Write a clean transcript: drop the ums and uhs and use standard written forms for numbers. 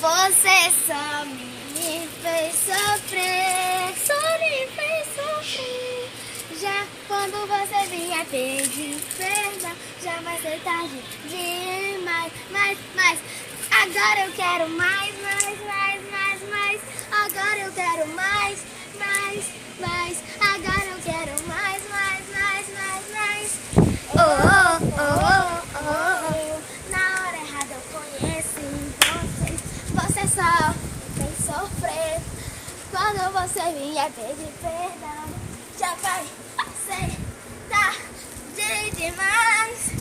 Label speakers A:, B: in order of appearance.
A: Você só me fez sofrer, só me fez sofrer. Já quando você vinha pedir perdão, já vai ser tarde demais, mais. Agora eu quero mais. Agora eu quero mais. Agora eu quero mais. Na hora errada eu conheci vocês. Você só me fez sofrer. Quando você vinha pedir perdão, já vai ser tarde demais.